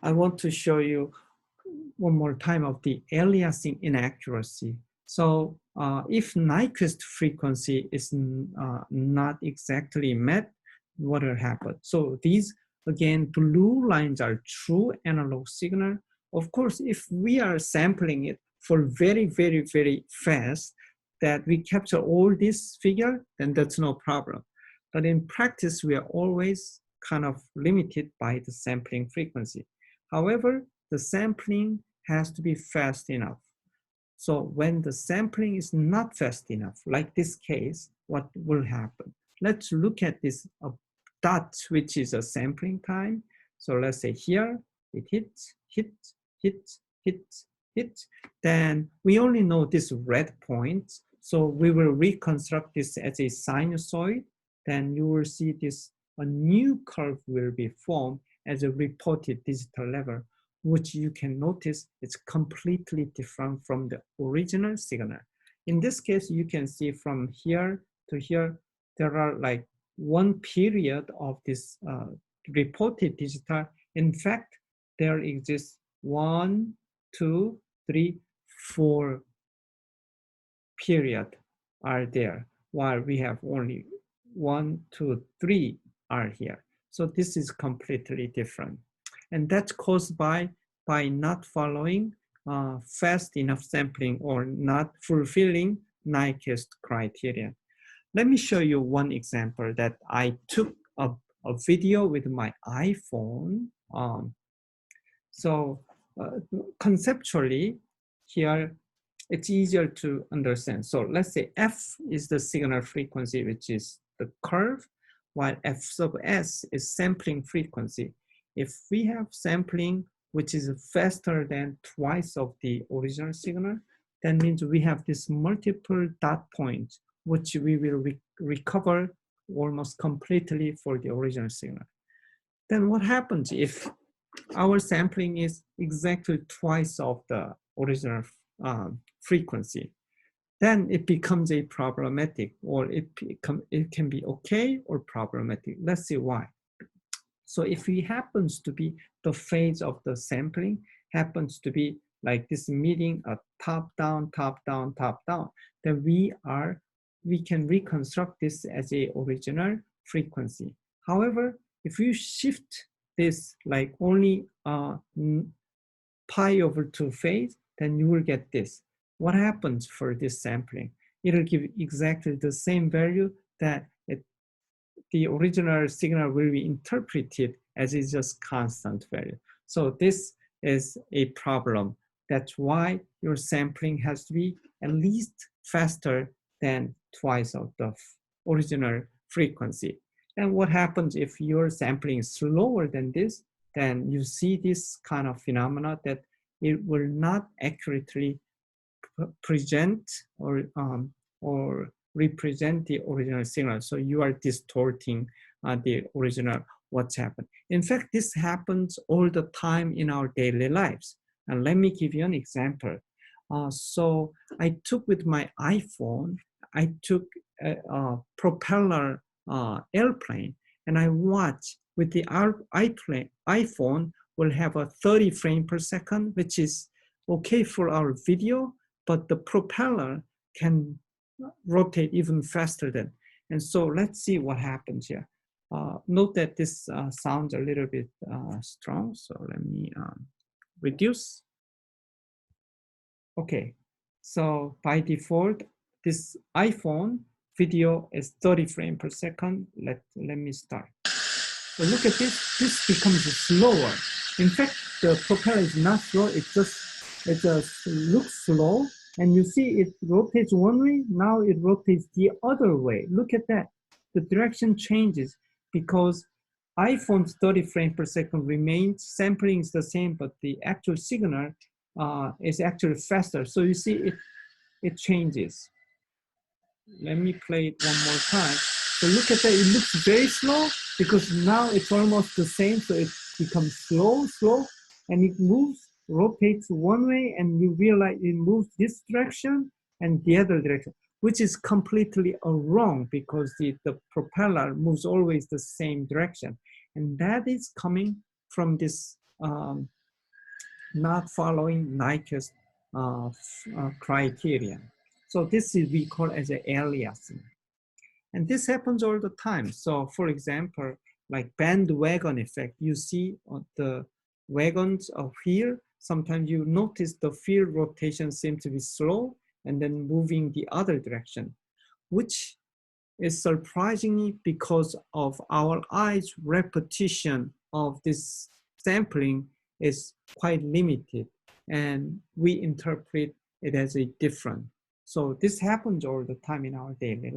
I want to show you one more time of the aliasing inaccuracy. So if Nyquist frequency is not exactly met, what will happen? So these, again, blue lines are true analog signal. Of course, if we are sampling it for very, very, very fast, that we capture all this figure, then that's no problem. But in practice, we are always kind of limited by the sampling frequency. However, the sampling has to be fast enough. So when the sampling is not fast enough, like this case, what will happen? Let's look at this dot, which is a sampling time. So let's say here, it hits, hit, hit, hit, hit. Then we only know this red point. So we will reconstruct this as a sinusoid. Then you will see this, a new curve will be formed as a reported digital level, which you can notice it's completely different from the original signal. In this case, you can see from here to here, there are like one period of this reported digital. In fact, there exists 1, 2, 3, 4 period are there, while we have only 1, 2, 3 are here. So this is completely different. And that's caused by not following fast enough sampling or not fulfilling Nyquist criteria. Let me show you one example that I took a video with my iPhone. Conceptually, here, it's easier to understand. So let's say F is the signal frequency, which is the curve, while F sub S is sampling frequency. If we have sampling which is faster than twice of the original signal, that means we have this multiple dot points, which we will recover almost completely for the original signal. Then what happens if our sampling is exactly twice of the original frequency? Then it becomes a problematic, or it can be okay or problematic. Let's see why. So if it happens to be the phase of the sampling happens to be like this meeting a top down, top down, top down, then we can reconstruct this as a original frequency. However, if you shift this like only pi over 2 phase, then you will get this. What happens for this sampling? It'll give exactly the same value that the original signal will be interpreted as it's just constant value. So this is a problem. That's why your sampling has to be at least faster than twice of the original frequency. And what happens if your sampling is slower than this? Then you see this kind of phenomena that it will not accurately present or represent the original signal. So you are distorting the original what's happened. In fact, this happens all the time in our daily lives. And let me give you an example. So I took with my iPhone, I took a propeller airplane, and I watched with the iPhone will have a 30 frames per second, which is okay for our video, but the propeller can rotate even faster than. And so let's see what happens here. Note that this sounds a little bit strong, so let me reduce. Okay, so by default, this iPhone video is 30 frames per second. Let me start. So look at this, this becomes slower. In fact, the propeller is not slow, it just looks slow. And you see it rotates one way, now it rotates the other way. Look at that. The direction changes because iPhone's 30 frames per second remains, sampling is the same, but the actual signal is actually faster. So you see it changes. Let me play it one more time. So look at that, it looks very slow because now it's almost the same. So it becomes slow, and it moves, rotates one way, and you realize it moves this direction and the other direction, which is completely wrong because the propeller moves always the same direction. And that is coming from this not following Nyquist criteria. So this is we call as an aliasing. And this happens all the time. So for example, like bandwagon effect, you see the wagons of here, sometimes you notice the field rotation seems to be slow and then moving the other direction, which is surprisingly because of our eyes repetition of this sampling is quite limited and we interpret it as a different. So this happens all the time in our daily life.